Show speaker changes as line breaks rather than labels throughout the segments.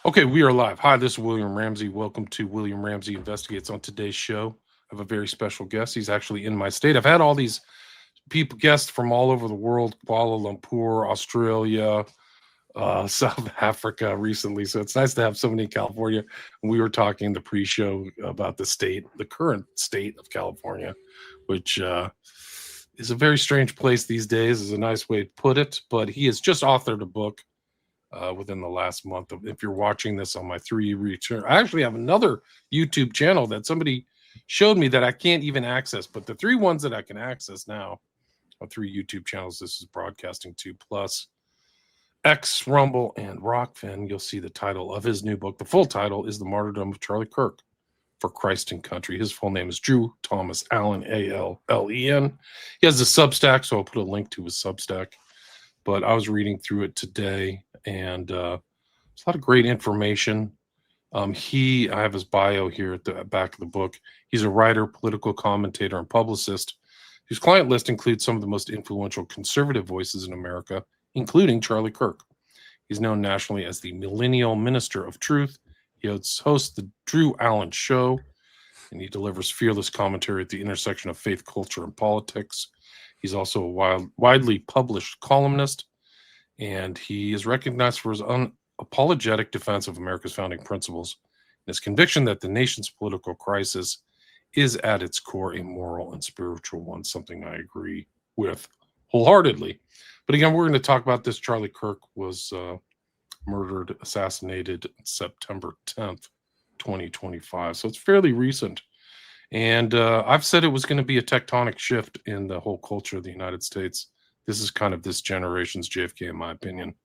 Okay, we are live. Hi, this is William Ramsey. Welcome to William Ramsey Investigates. On today's show, I have a very special guest. He's actually in my state. I've had all these guests from all over the world, Kuala Lumpur, Australia, South Africa recently. So it's nice to have somebody in California. We were talking the pre-show about the current state of California, which is a very strange place these days, is a nice way to put it. But he has just authored a book within the last month. If you're watching this on my 3 return, I actually have another YouTube channel that somebody showed me that I can't even access, but the 3 ones that I can access now are 3 YouTube channels this is broadcasting to, plus X, Rumble, and Rockfin. You'll see the title of his new book. The full title is The Martyrdom of Charlie Kirk for Christ and Country. His full name is Drew Thomas Allen, Allen. He has a Substack, so I'll put a link to his Substack. But I was reading through it today, and there's a lot of great information. I have his bio here at the back of the book. He's a writer, political commentator, and publicist whose client list includes some of the most influential conservative voices in America, including Charlie Kirk. He's known nationally as the Millennial Minister of Truth. He hosts the Drew Allen Show, and he delivers fearless commentary at the intersection of faith, culture, and politics. He's also a widely published columnist, and he is recognized for his unapologetic defense of America's founding principles and his conviction that the nation's political crisis is at its core a moral and spiritual one, something I agree with wholeheartedly. But again, we're going to talk about this. Charlie Kirk was assassinated September 10th, 2025. So it's fairly recent. And I've said it was going to be a tectonic shift in the whole culture of the United States. This is kind of this generation's JFK, in my opinion.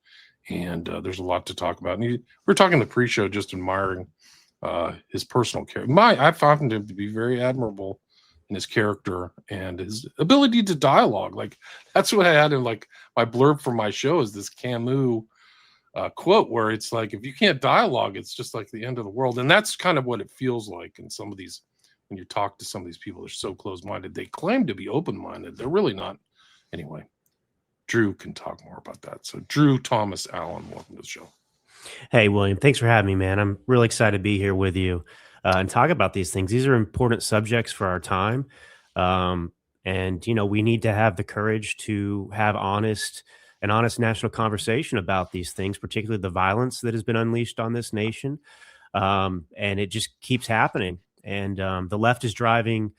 And there's a lot to talk about. And we're talking the pre-show, just admiring his personal character. I found him to be very admirable in his character and his ability to dialogue. Like, that's what I had in like my blurb for my show is this Camus quote where it's like, if you can't dialogue, it's just like the end of the world. And that's kind of what it feels like in some of these. When you talk to some of these people, they're so close-minded. They claim to be open-minded. They're really not. Anyway, Drew can talk more about that. So Drew Thomas Allen, welcome to the show.
Hey, William, thanks for having me, man. I'm really excited to be here with you and talk about these things. These are important subjects for our time. And, we need to have the courage to have an honest national conversation about these things, particularly the violence that has been unleashed on this nation. And it just keeps happening. And the left is driving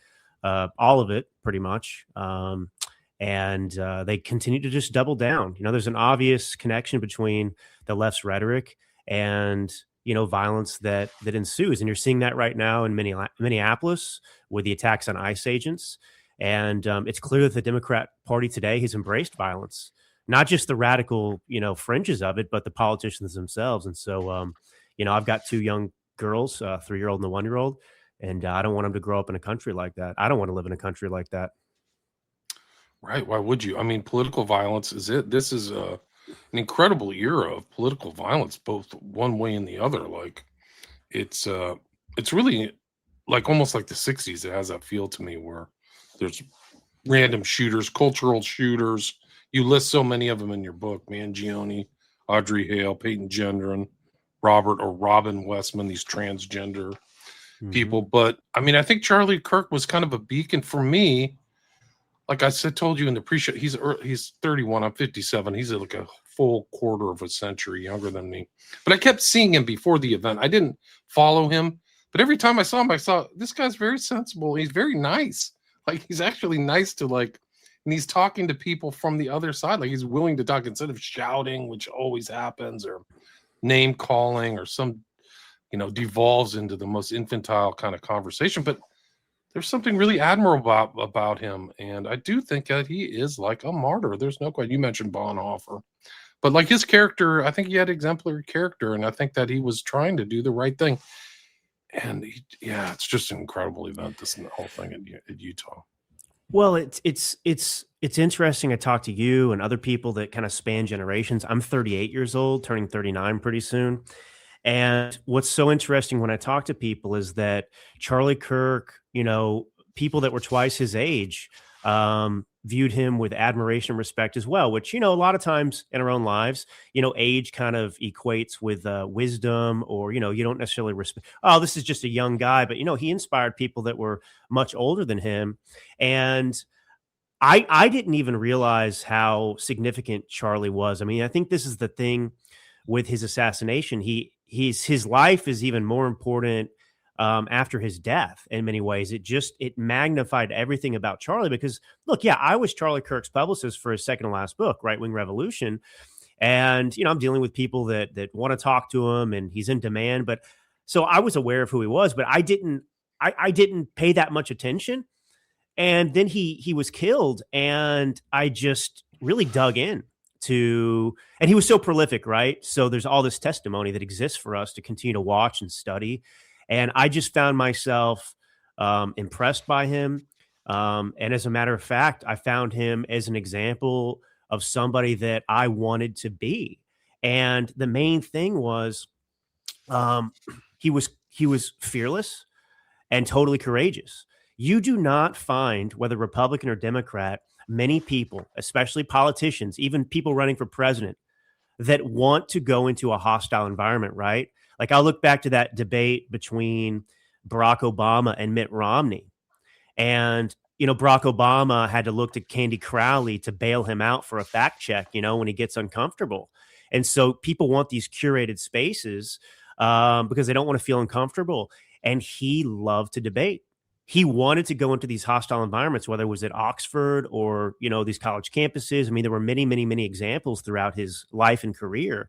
all of it pretty much. And they continue to just double down. There's an obvious connection between the left's rhetoric and, violence that ensues. And you're seeing that right now in Minneapolis with the attacks on ICE agents. And it's clear that the Democrat Party today has embraced violence, not just the radical, fringes of it, but the politicians themselves. And so, I've got 2 young girls, a 3-year-old and a 1-year-old. And I don't want them to grow up in a country like that. I don't want to live in a country like that.
Right. Why would you? I mean, political violence is it. This is an incredible era of political violence, both one way and the other. Like it's really like almost like the 60s. It has that feel to me where there's random shooters, cultural shooters. You list so many of them in your book: Mangione, Audrey Hale, Peyton Gendron, Robin Westman, these transgender people. But I mean, I think Charlie Kirk was kind of a beacon for me. Like I told you in the pre-show, he's 31. I'm 57. He's like a full quarter of a century younger than me. But I kept seeing him before the event. I didn't follow him, but every time I saw him, I saw this guy's very sensible. He's very nice. Like, he's actually nice to and he's talking to people from the other side. Like, he's willing to talk instead of shouting, which always happens, or name calling, or some devolves into the most infantile kind of conversation. But there's something really admirable about him. And I do think that he is like a martyr. There's no question. You mentioned Bonhoeffer, but like his character, I think he had exemplary character. And I think that he was trying to do the right thing. And it's just an incredible event, this whole thing in Utah.
Well, it's interesting. I talk to you and other people that kind of span generations. I'm 38 years old, turning 39 pretty soon. And what's so interesting when I talk to people is that Charlie Kirk, people that were twice his age, viewed him with admiration and respect as well, which, a lot of times in our own lives, age kind of equates with wisdom, or, you don't necessarily respect, oh, this is just a young guy. But, he inspired people that were much older than him. And I didn't even realize how significant Charlie was. I mean, I think this is the thing with his assassination. His life is even more important after his death in many ways. It magnified everything about Charlie, because look, yeah, I was Charlie Kirk's publicist for his second to last book, Right Wing Revolution. And, I'm dealing with people that want to talk to him, and he's in demand. But so I was aware of who he was, but I didn't pay that much attention. And then he was killed, and I just really dug in and he was so prolific, right? So there's all this testimony that exists for us to continue to watch and study. And I just found myself impressed by him. And as a matter of fact, I found him as an example of somebody that I wanted to be. And the main thing was he was fearless and totally courageous. You do not find, whether Republican or Democrat, many people, especially politicians, even people running for president, that want to go into a hostile environment, right? Like, I'll look back to that debate between Barack Obama and Mitt Romney. And, Barack Obama had to look to Candy Crowley to bail him out for a fact check, when he gets uncomfortable. And so people want these curated spaces because they don't want to feel uncomfortable. And he loved to debate. He wanted to go into these hostile environments, whether it was at Oxford or, these college campuses. I mean, there were many, many, many examples throughout his life and career.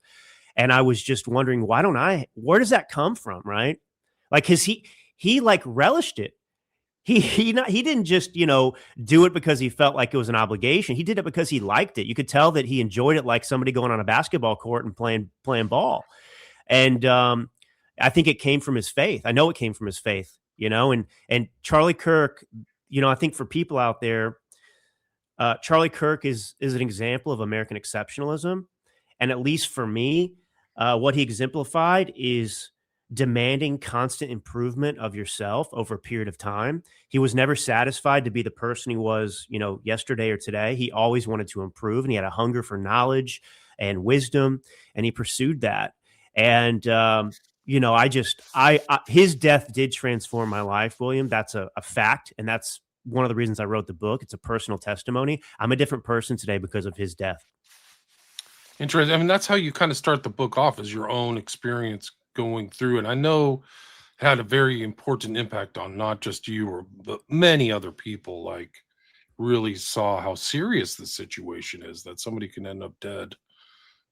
And I was just wondering, where does that come from? Right. Like, cause he like relished it. He didn't just, do it because he felt like it was an obligation. He did it because he liked it. You could tell that he enjoyed it, like somebody going on a basketball court and playing ball. And I think it came from his faith. I know it came from his faith. And Charlie Kirk, I think for people out there, Charlie Kirk is an example of American exceptionalism. And at least for me, what he exemplified is demanding constant improvement of yourself over a period of time. He was never satisfied to be the person he was, yesterday or today. He always wanted to improve, and he had a hunger for knowledge and wisdom, and he pursued that. And, his death did transform my life, William. That's a fact. And that's one of the reasons I wrote the book. It's a personal testimony. I'm a different person today because of his death.
Interesting. I mean, that's how you kind of start the book off, as your own experience going through. And I know it had a very important impact on not just you, but many other people, like, really saw how serious the situation is, that somebody can end up dead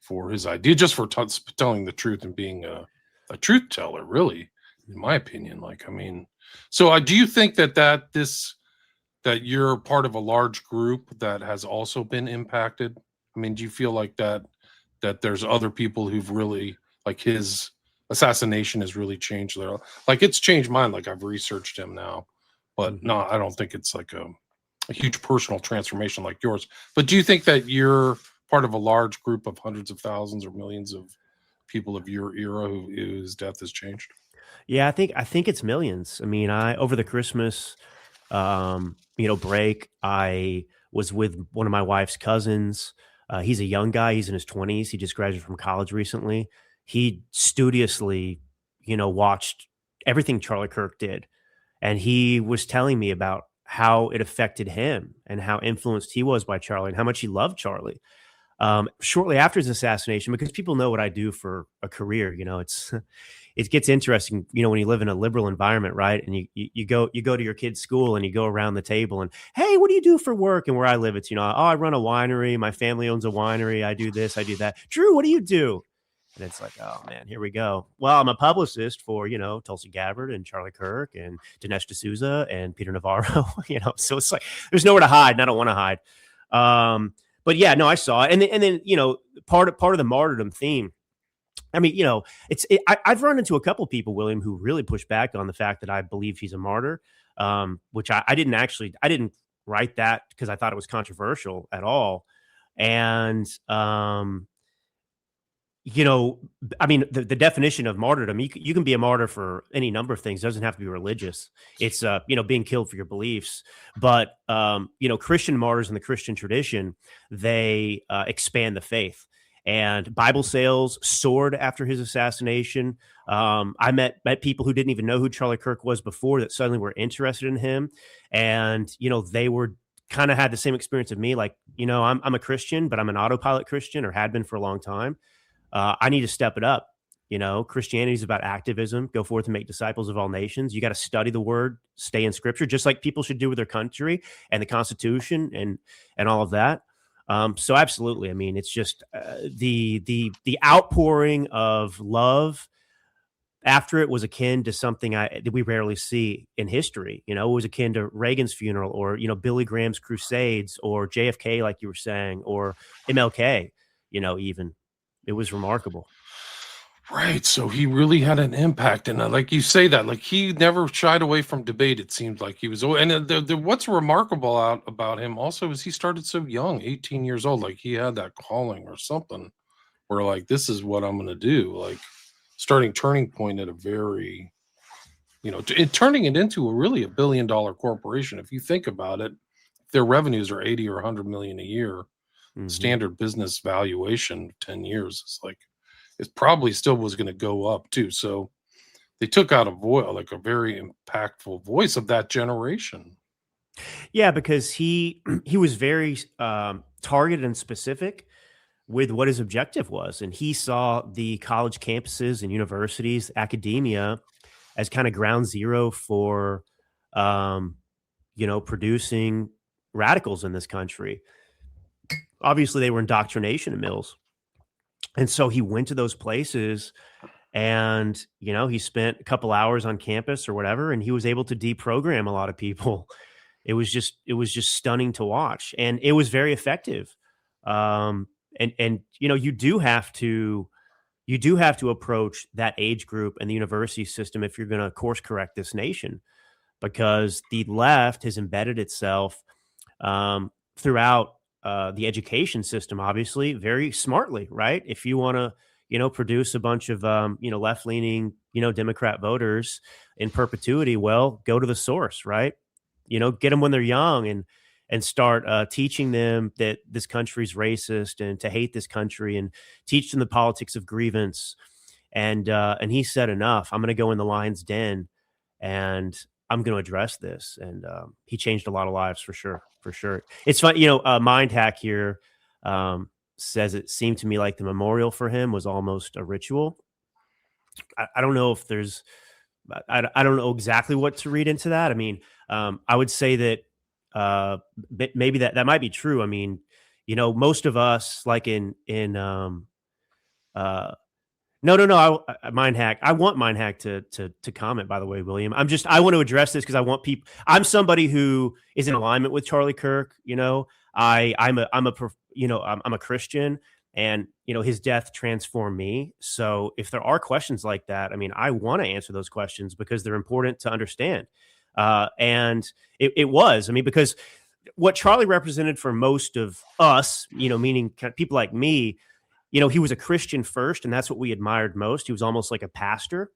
for his idea, just for telling the truth and being a truth teller, really, in my opinion. Like, I mean, so do you think that you're part of a large group that has also been impacted? I mean, do you feel like that there's other people who've really, like, his assassination has really changed their, like, it's changed mine. Like, I've researched him now, but no, I don't think it's like a huge personal transformation like yours. But do you think that you're part of a large group of hundreds of thousands or millions of people of your era whose death has changed?
Yeah, I think it's millions. I mean, over the Christmas, break, I was with one of my wife's cousins. He's a young guy. He's in his 20s. He just graduated from college recently. He studiously, watched everything Charlie Kirk did. And he was telling me about how it affected him and how influenced he was by Charlie and how much he loved Charlie. Shortly after his assassination, because people know what I do for a career, it gets interesting, when you live in a liberal environment, right? And you go to your kid's school and you go around the table and, hey, what do you do for work? And where I live, it's, I run a winery. My family owns a winery. I do this, I do that. Drew, what do you do? And it's like, oh man, here we go. Well, I'm a publicist for, Tulsi Gabbard and Charlie Kirk and Dinesh D'Souza and Peter Navarro, so it's like, there's nowhere to hide and I don't want to hide. But yeah, no, I saw it. And then, part of the martyrdom theme. I mean, I've run into a couple people, William, who really push back on the fact that I believe he's a martyr, which I didn't write that because I thought it was controversial at all. And, you know, I mean, the definition of martyrdom, you can be a martyr for any number of things. It doesn't have to be religious. It's, being killed for your beliefs. But, Christian martyrs in the Christian tradition, they expand the faith. And Bible sales soared after his assassination. I met people who didn't even know who Charlie Kirk was before that suddenly were interested in him. And, they were kind of had the same experience of me. Like, I'm a Christian, but I'm an autopilot Christian or had been for a long time. I need to step it up. Christianity is about activism. Go forth and make disciples of all nations. You got to study the word, stay in scripture, just like people should do with their country and the Constitution and all of that. So absolutely. I mean, it's just the outpouring of love after it was akin to something that we rarely see in history. It was akin to Reagan's funeral, or Billy Graham's crusades, or JFK, like you were saying, or MLK. Even it was remarkable.
Right. So he really had an impact. And like you say that, like he never shied away from debate. It seemed like he was, and what's remarkable about him also is he started so young, 18 years old. Like he had that calling or something where like, this is what I'm going to do. Like starting Turning Point at a very, turning it into really $1 billion corporation. If you think about it, their revenues are 80 or 100 million a year. Mm-hmm. Standard business valuation, 10 years. It's like, it probably still was going to go up too. So they took out a very impactful voice of that generation.
Yeah, because he was very targeted and specific with what his objective was. And he saw the college campuses and universities, academia, as kind of ground zero for, producing radicals in this country. Obviously, they were indoctrination mills. And so he went to those places and, he spent a couple hours on campus or whatever, and he was able to deprogram a lot of people. It was just stunning to watch, and it was very effective. You do have to approach that age group and the university system if you're going to course correct this nation, because the left has embedded itself throughout the education system, obviously, very smartly, right? If you want to, produce a bunch of, left-leaning, Democrat voters in perpetuity, well, go to the source, right? Get them when they're young and start teaching them that this country's racist and to hate this country, and teach them the politics of grievance. And he said, enough. I'm going to go in the lion's den and I'm going to address this. And he changed a lot of lives for sure. For sure. It's fun. Mind Hack here says it seemed to me like the memorial for him was almost a ritual. I don't know if there's, I don't know exactly what to read into that. I mean, I would say that maybe that might be true. I mean, most of us, like no. Mind Hack. I want Mind Hack to comment. By the way, William, I want to address this because I want people. I'm somebody who is in alignment with Charlie Kirk. I'm a Christian, and his death transformed me. So if there are questions like that, I mean, I want to answer those questions because they're important to understand. And it was. I mean, because what Charlie represented for most of us, meaning kind of people like me. He was a Christian first, and that's what we admired most. He was almost like a pastor.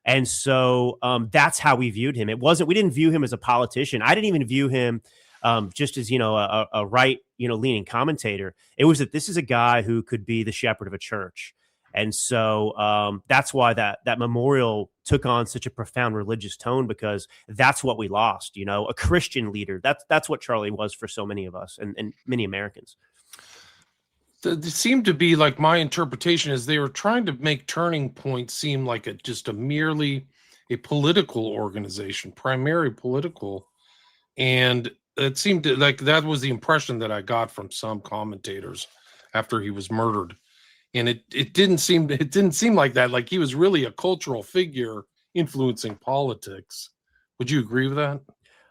And so that's how we viewed him. We didn't view him as a politician. I didn't even view him just as, a right, leaning commentator. It was that this is a guy who could be the shepherd of a church. And so that's why that memorial took on such a profound religious tone, because that's what we lost, a Christian leader. That's what Charlie was for so many of us and many Americans.
It seemed to be like, my interpretation is they were trying to make Turning Point seem like merely a political organization, primary political. And it seemed like that was the impression that I got from some commentators after he was murdered. And it didn't seem like that. Like he was really a cultural figure influencing politics. Would you agree with that?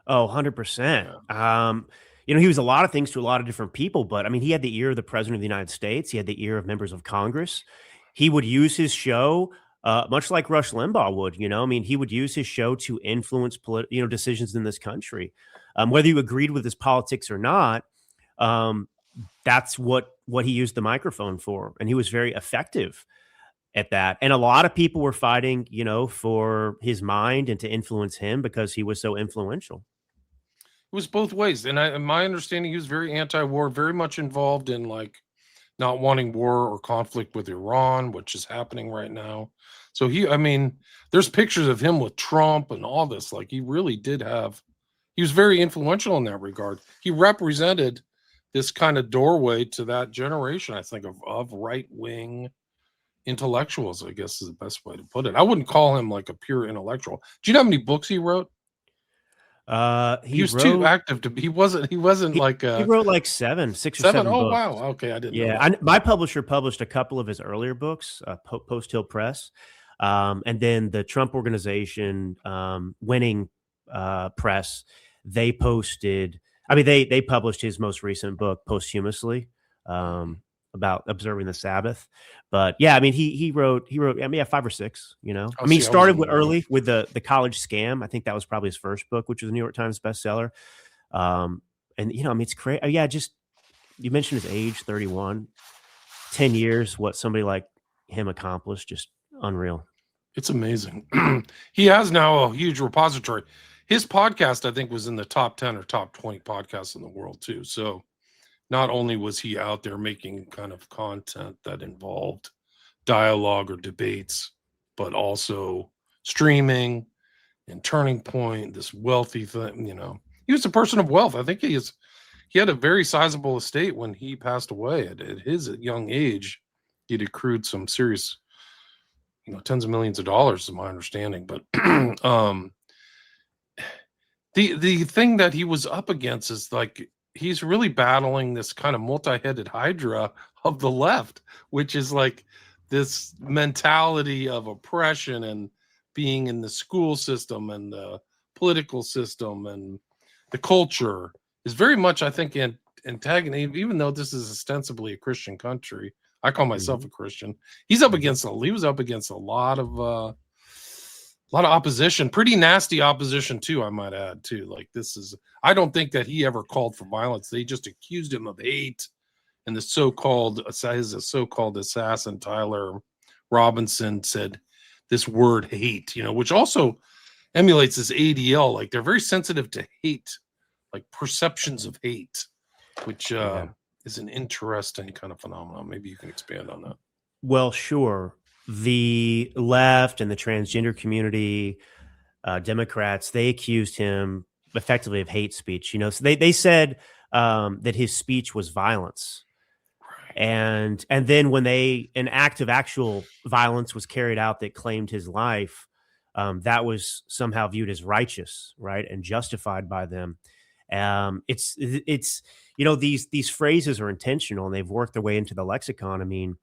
Oh, 100%. Yeah. He was a lot of things to a lot of different people, but I mean, he had the ear of the president of the United States. He had the ear of members of Congress. He would use his show, much like Rush Limbaugh would, he would use his show to influence decisions in this country. Whether you agreed with his politics or not, that's what he used the microphone for. And he was very effective. at that. And a lot of people were fighting, for his mind and to influence him because he was so influential.
It was both ways, and in my understanding, he was very anti-war, very much involved in like not wanting war or conflict with Iran, which is happening right now. So I mean, there's pictures of him with Trump and all this. Like he really did have, he was very influential in that regard. He represented this kind of doorway to that generation, I think, of right-wing intellectuals, I guess is the best way to put it. I wouldn't call him like a pure intellectual. Do you know how many books he wrote? He was too active to be. He wasn't like
he wrote like six or seven
Oh
books.
wow, okay, I didn't know
Yeah,
that.
my publisher published a couple of his earlier books, Post Hill Press, and then the Trump Organization, Winning Press. They posted. I mean, they published his most recent book posthumously, about observing the Sabbath. But yeah, I mean, he wrote. I mean, yeah, 5 or 6. I mean, he
See, I
started
wasn't aware.
early with the college scam. I think that was probably his first book, which was a New York Times bestseller. And I mean, it's crazy. Yeah, just you mentioned his age, 31. 10 years, what somebody like him accomplished, just unreal.
It's amazing. He has now a huge repository. His podcast, I think, was in the top 10 or top 20 podcasts in the world too. So not only was he out there making kind of content that involved dialogue or debates, but also streaming and Turning Point, this wealthy thing, he was a person of wealth. I think he had a very sizable estate when he passed away. At his young age, he'd accrued some serious, tens of millions of dollars, is my understanding. But the thing that he was up against is like he's really battling this kind of multi-headed hydra of the left, which is like this mentality of oppression and being in the school system and the political system and the culture is very much, I think, antagonist. Even though this is ostensibly a Christian country, I call myself a Christian. He was up against a lot of opposition, pretty nasty opposition too, I might add too. Like I don't think that he ever called for violence. They just accused him of hate, and his so-called assassin Tyler Robinson said this word hate, which also emulates this ADL. Like they're very sensitive to hate, like perceptions of hate, which is an interesting kind of phenomenon. Maybe you can expand on that.
Well, sure. The left and the transgender community, Democrats, they accused him effectively of hate speech. So they said that his speech was violence. And then when an act of actual violence was carried out that claimed his life, that was somehow viewed as righteous, right, and justified by them. It's these phrases are intentional and they've worked their way into the lexicon. I mean,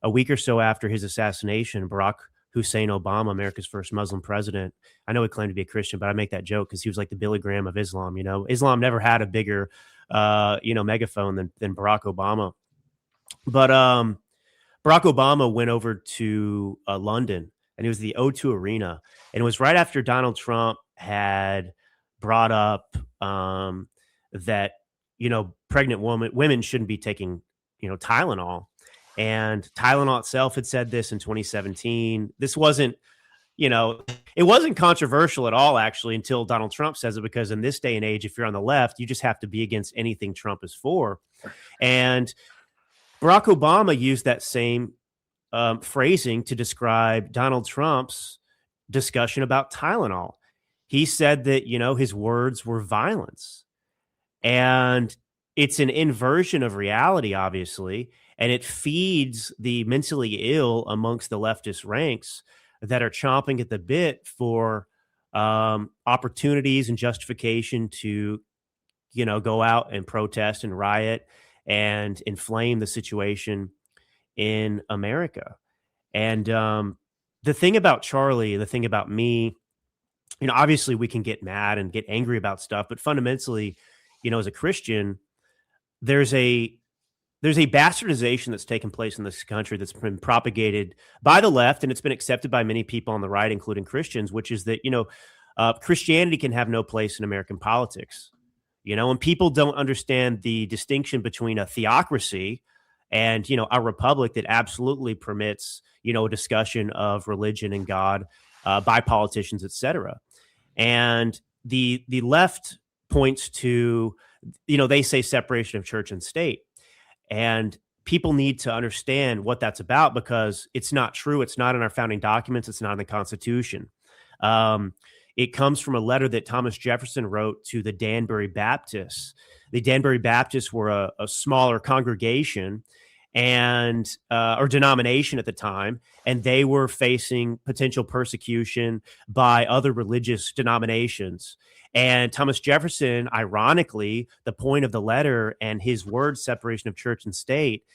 a week or so after his assassination, Barack Hussein Obama, America's first Muslim president. I know he claimed to be a Christian, but I make that joke because he was like the Billy Graham of Islam. Islam never had a bigger, megaphone than Barack Obama. But Barack Obama went over to London, and it was the O2 Arena, and it was right after Donald Trump had brought up that pregnant women shouldn't be taking Tylenol. And Tylenol itself had said this in 2017. This wasn't, it wasn't controversial at all, actually, until Donald Trump says it, because in this day and age, if you're on the left, you just have to be against anything Trump is for. And Barack Obama used that same phrasing to describe Donald Trump's discussion about Tylenol. He said that, his words were violence. And it's an inversion of reality, obviously. And it feeds the mentally ill amongst the leftist ranks that are chomping at the bit for opportunities and justification to, go out and protest and riot and inflame the situation in America. And the thing about Charlie, the thing about me, obviously we can get mad and get angry about stuff, but fundamentally, as a Christian, there's a bastardization that's taken place in this country that's been propagated by the left, and it's been accepted by many people on the right, including Christians, which is that, Christianity can have no place in American politics. And people don't understand the distinction between a theocracy and, a republic that absolutely permits, a discussion of religion and God by politicians, etc. And the left points to, they say separation of church and state. And people need to understand what that's about, because it's not true. It's not in our founding documents. It's not in the Constitution. It comes from a letter that Thomas Jefferson wrote to the Danbury Baptists. The Danbury Baptists were a smaller congregation and or denomination at the time, and they were facing potential persecution by other religious denominations. And Thomas Jefferson, ironically, the point of the letter and his word, separation of church and state,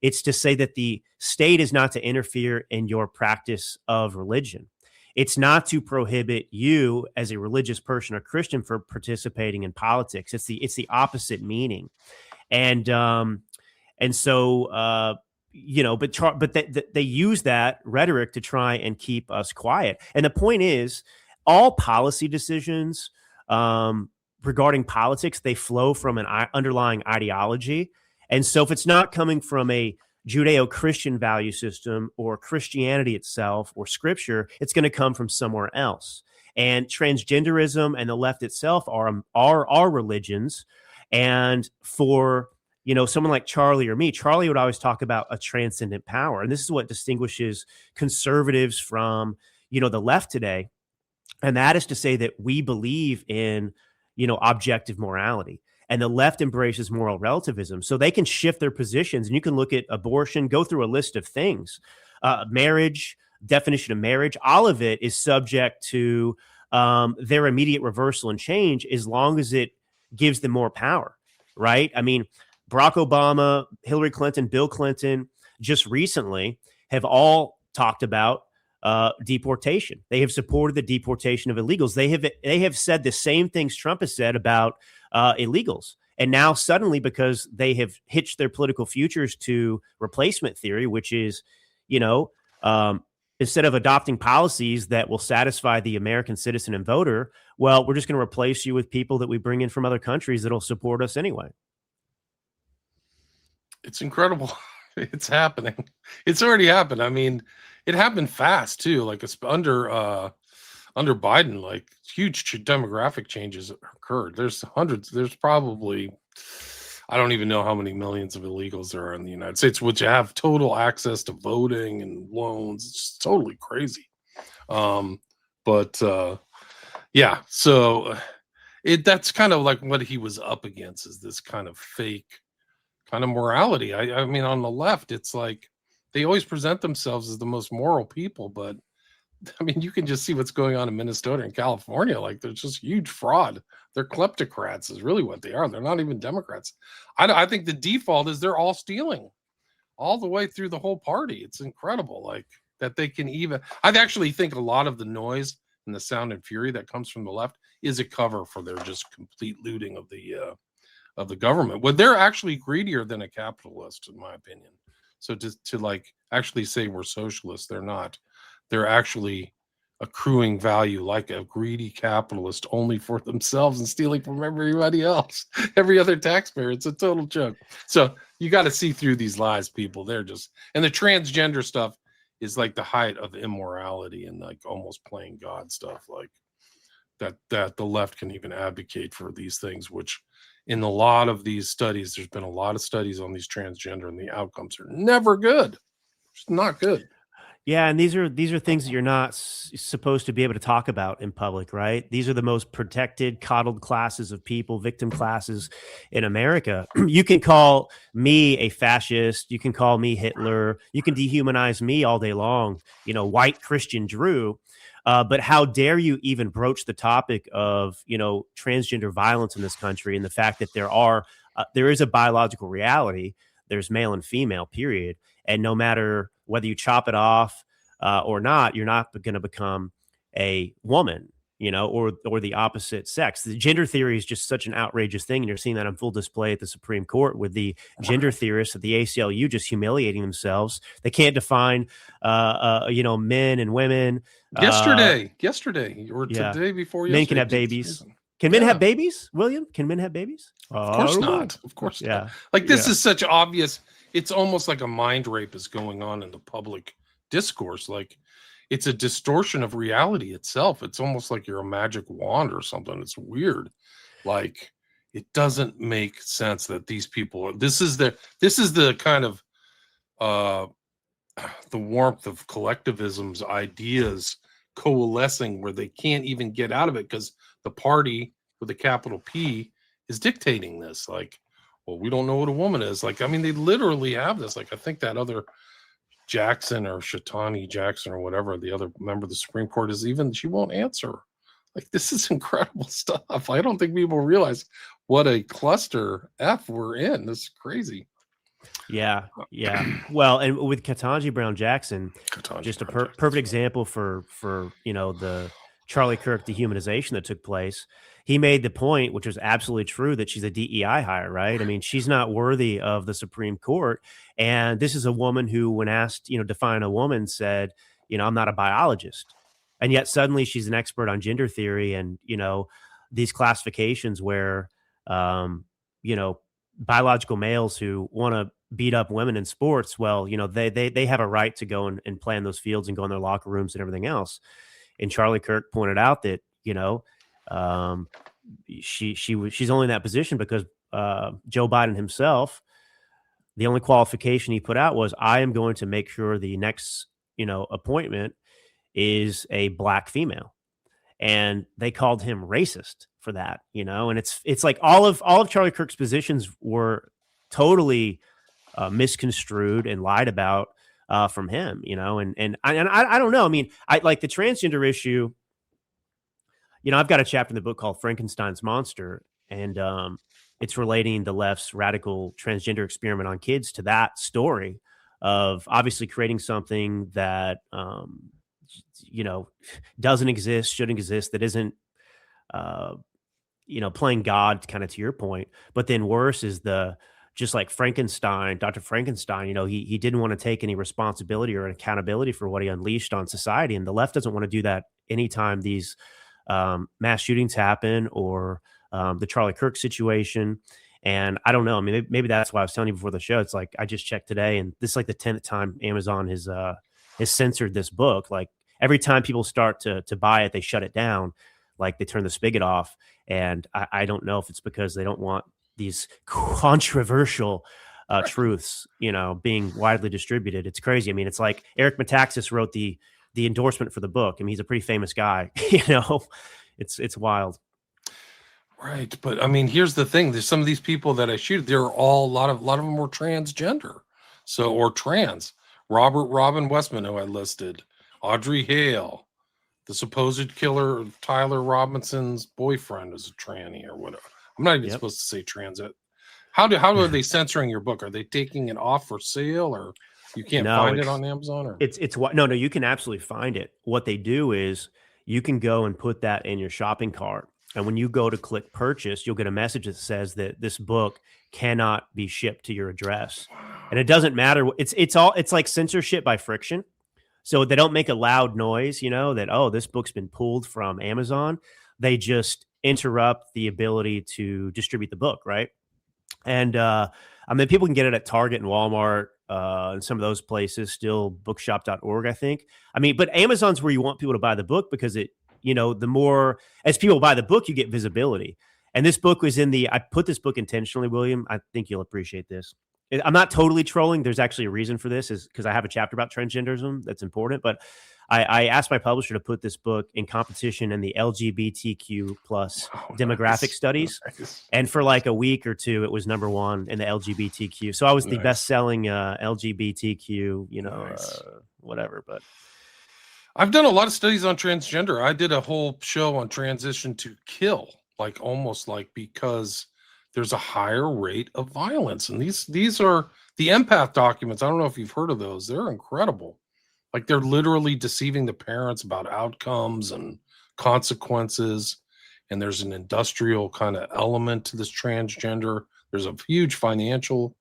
it's to say that the state is not to interfere in your practice of religion. It's not to prohibit you as a religious person or Christian for participating in politics. It's the opposite meaning. And so, but they use that rhetoric to try and keep us quiet. And the point is, all policy decisions regarding politics, they flow from an underlying ideology. And so if it's not coming from a Judeo-Christian value system or Christianity itself or scripture, it's going to come from somewhere else. And transgenderism and the left itself are religions. And for someone like Charlie or me, Charlie would always talk about a transcendent power. And this is what distinguishes conservatives from, the left today. And that is to say that we believe in, objective morality. And the left embraces moral relativism. So they can shift their positions. And you can look at abortion, go through a list of things. Marriage, definition of marriage, all of it is subject to their immediate reversal and change as long as it gives them more power, right? I mean, Barack Obama, Hillary Clinton, Bill Clinton, just recently have all talked about deportation. They have supported the deportation of illegals. They have said the same things Trump has said about illegals. And now suddenly, because they have hitched their political futures to replacement theory, which is, instead of adopting policies that will satisfy the American citizen and voter, well, we're just going to replace you with people that we bring in from other countries that'll support us anyway.
It's incredible. It's happening. It's already happened. I mean, it happened fast too. Like under Biden, like huge demographic changes occurred. There's hundreds. There's probably, I don't even know how many millions of illegals there are in the United States, which have total access to voting and loans. It's totally crazy. Yeah. So that's kind of like what he was up against, is this kind of fake kind of morality. I mean, on the left, it's like they always present themselves as the most moral people, but I mean, you can just see what's going on in Minnesota and California. Like, there's just huge fraud. They're kleptocrats is really what they are. They're not even Democrats. I think the default is they're all stealing all the way through the whole party. It's incredible, like, that they can even, I actually think a lot of the noise and the sound and fury that comes from the left is a cover for their just complete looting of the government. Well, they're actually greedier than a capitalist, in my opinion. So to like actually say we're socialists, they're not. They're actually accruing value like a greedy capitalist only for themselves and stealing from everybody else, every other taxpayer. It's a total joke. So you got to see through these lies, people. They're just, and the transgender stuff is like the height of immorality and like almost playing God stuff, like that the left can even advocate for these things, which in a lot of these studies, there's been a lot of studies on these transgender and the outcomes are never good. It's not good.
Yeah, and these are things that you're not supposed to be able to talk about in public, right? These are the most protected, coddled classes of people, victim classes in America. You can call me a fascist, you can call me Hitler, you can dehumanize me all day long, white Christian Drew, but how dare you even broach the topic of, transgender violence in this country and the fact that there is a biological reality. There's male and female, period. And no matter whether you chop it off or not, you're not going to become a woman, or the opposite sex. The gender theory is just such an outrageous thing. And you're seeing that on full display at the Supreme Court with the gender theorists at the ACLU just humiliating themselves. They can't define, men and women.
Yesterday or today before yesterday.
Men can have babies. Can men have babies, William? Can men have babies?
Of course not. Of course not. Like, this is such obvious. It's almost like a mind rape is going on in the public discourse. Like, it's a distortion of reality itself. It's almost like you're a magic wand or something. It's weird. Like, it doesn't make sense that these people are, this is the kind of the warmth of collectivism's ideas coalescing where they can't even get out of it because the party with a capital P is dictating this. Like, well, we don't know what a woman is. Like, I mean, they literally have this. Like, I think that other Jackson or Shatani Jackson or whatever, the other member of the Supreme Court is even, she won't answer. Like, this is incredible stuff. I don't think people realize what a cluster F we're in. This is crazy.
Yeah. Well, and with Ketanji Brown Jackson, just a perfect example for the Charlie Kirk dehumanization that took place. He made the point, which was absolutely true, that she's a DEI hire, right? I mean, she's not worthy of the Supreme Court. And this is a woman who, when asked, define a woman, said, I'm not a biologist. And yet suddenly she's an expert on gender theory and, these classifications where, biological males who want to beat up women in sports, well, they have a right to go and play in those fields and go in their locker rooms and everything else. And Charlie Kirk pointed out that, she's only in that position because Joe Biden himself, the only qualification he put out was, I am going to make sure the next, appointment is a black female. And they called him racist for that, and it's like all of Charlie Kirk's positions were totally misconstrued and lied about from him, and I don't know. I mean, I like the transgender issue. I've got a chapter in the book called Frankenstein's Monster, and it's relating the left's radical transgender experiment on kids to that story of obviously creating something that, doesn't exist, shouldn't exist, that isn't, playing God, kind of to your point. But then worse is just like Frankenstein, Dr. Frankenstein, he didn't want to take any responsibility or accountability for what he unleashed on society. And the left doesn't want to do that anytime these mass shootings happen or the Charlie Kirk situation. And I don't know. I mean, maybe that's why I was telling you before the show. It's like, I just checked today and this is like the 10th time Amazon has censored this book. Like every time people start to buy it, they shut it down. Like they turn the spigot off. And I don't know if it's because they don't want these controversial truths, being widely distributed. It's crazy. I mean, it's like Eric Metaxas wrote the endorsement for the book. I mean, he's a pretty famous guy, it's wild.
Right. But I mean, here's the thing. There's some of these people that I shoot, they're all, a lot of them were transgender. So, or trans. Robin Westman, who I listed, Audrey Hale, the supposed killer, Tyler Robinson's boyfriend is a tranny or whatever. I'm not even supposed to say trans. How are they censoring your book? Are they taking it off for sale, or you can't find it on Amazon? Or
it's what? No, you can absolutely find it. What they do is you can go and put that in your shopping cart, and when you go to click purchase, you'll get a message that says that this book cannot be shipped to your address, and it doesn't matter. It's like censorship by friction. So they don't make a loud noise, that, oh, this book's been pulled from Amazon. They just interrupt the ability to distribute the book, right? And I mean, people can get it at Target and Walmart and some of those places, still bookshop.org, I think. I mean, but Amazon's where you want people to buy the book because it, the more, as people buy the book, you get visibility. And this book was I put this book intentionally, William. I think you'll appreciate this. I'm not totally trolling. There's actually a reason for this, is because I have a chapter about transgenderism that's important. But I asked my publisher to put this book in competition in the LGBTQ plus demographic studies. Nice. And for like a week or two, it was number one in the LGBTQ. So I was the best-selling LGBTQ, whatever. But
I've done a lot of studies on transgender. I did a whole show on transition to kill, like almost like because there's a higher rate of violence. And these are the empath documents. I don't know if you've heard of those. They're incredible. Like they're literally deceiving the parents about outcomes and consequences. And there's an industrial kind of element to this transgender. There's a huge financial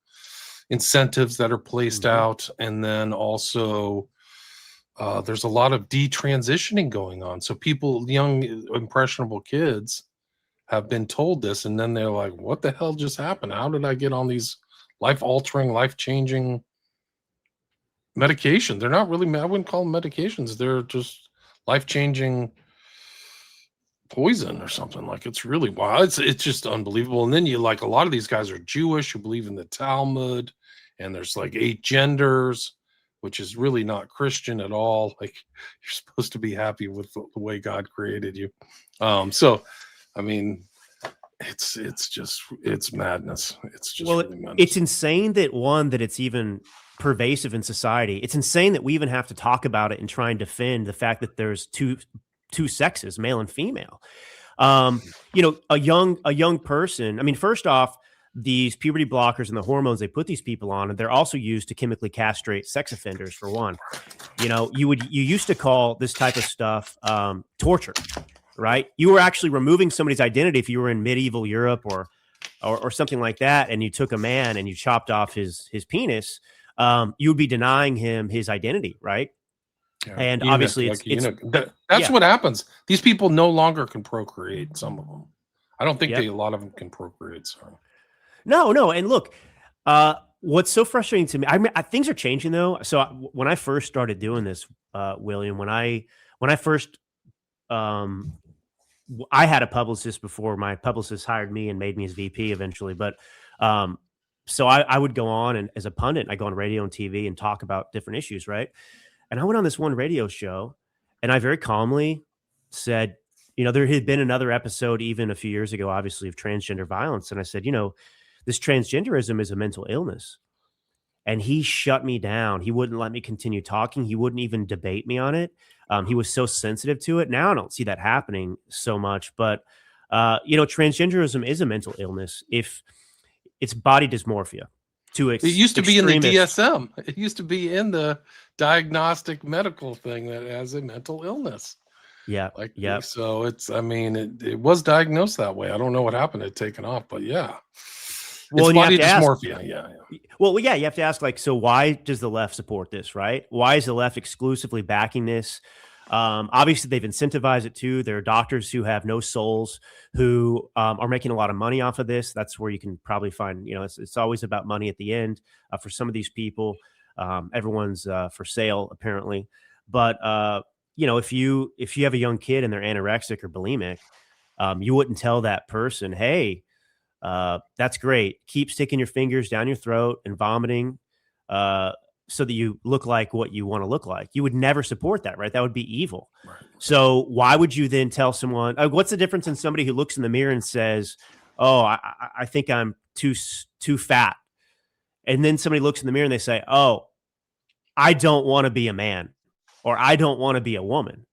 incentives that are placed out. And then also there's a lot of detransitioning going on. So people, young, impressionable kids have been told this, and then they're like, what the hell just happened? How did I get on these life-altering, life-changing medication. They're not really, I wouldn't call them medications. They're just life-changing poison or something. Like, it's really wild. It's just unbelievable. And then you, like, a lot of these guys are Jewish who believe in the Talmud, and there's like 8 genders, which is really not Christian at all. Like, you're supposed to be happy with the way God created you. So, I mean, it's madness. It's just really madness.
It's insane that it's even pervasive in society. It's insane that we even have to talk about it and try and defend the fact that there's two sexes, male and female. A young person. I mean, first off, these puberty blockers and the hormones they put these people on, and they're also used to chemically castrate sex offenders, for one. You used to call this type of stuff torture, right? You were actually removing somebody's identity if you were in medieval Europe or something like that, and you took a man and you chopped off his penis. You would be denying him his identity, right?
Yeah.
And obviously,
that's what happens. These people no longer can procreate. Some of them, I don't think a lot of them can procreate. So.
No. And look, what's so frustrating to me, things are changing though. So when I first started doing this, William, when I first, I had a publicist before my publicist hired me and made me his VP eventually. But, so I would go on and as a pundit, I go on radio and TV and talk about different issues. Right. And I went on this one radio show and I very calmly said, there had been another episode even a few years ago, obviously, of transgender violence. And I said, this transgenderism is a mental illness. And he shut me down. He wouldn't let me continue talking. He wouldn't even debate me on it. He was so sensitive to it. Now I don't see that happening so much. But, transgenderism is a mental illness. If it's body dysmorphia. It
used to be in the DSM. It used to be in the diagnostic medical thing that has a mental illness.
Yeah.
So it was diagnosed that way. I don't know what happened. It taken off, but yeah.
Well,
it's body dysmorphia. Yeah.
Well, you have to ask, so why does the left support this, right? Why is the left exclusively backing this? Obviously, they've incentivized it too. There are doctors who have no souls who are making a lot of money off of this. That's where you can probably find, it's always about money at the end for some of these people. Everyone's for sale, apparently. But, if you have a young kid and they're anorexic or bulimic, you wouldn't tell that person, hey, that's great. Keep sticking your fingers down your throat and vomiting so that you look like what you want to look like. You would never support that, right? That would be evil. Right. So why would you then tell someone, what's the difference in somebody who looks in the mirror and says, oh, I think I'm too fat. And then somebody looks in the mirror and they say, oh, I don't want to be a man or I don't want to be a woman.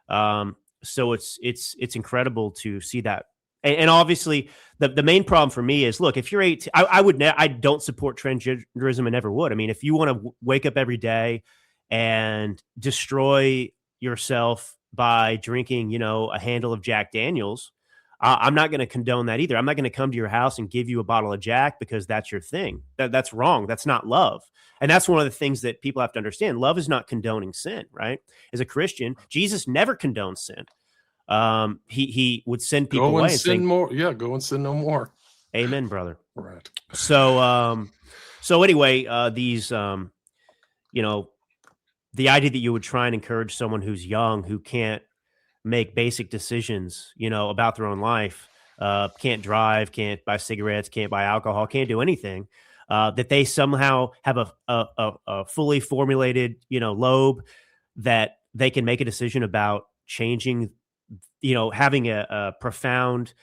So it's incredible to see that. And obviously, the main problem for me is, look, if you're 18, I don't support transgenderism and never would. I mean, if you want to wake up every day and destroy yourself by drinking, a handle of Jack Daniels, I'm not going to condone that either. I'm not going to come to your house and give you a bottle of Jack because that's your thing. That's wrong. That's not love. And that's one of the things that people have to understand. Love is not condoning sin, right? As a Christian, Jesus never condoned sin. He would send people away and
sin more. Yeah, go and sin no more.
Amen, brother.
Right.
So anyway, these, the idea that you would try and encourage someone who's young, who can't make basic decisions, about their own life, can't drive, can't buy cigarettes, can't buy alcohol, can't do anything, that they somehow have a fully formulated, lobe that they can make a decision about changing, having a profound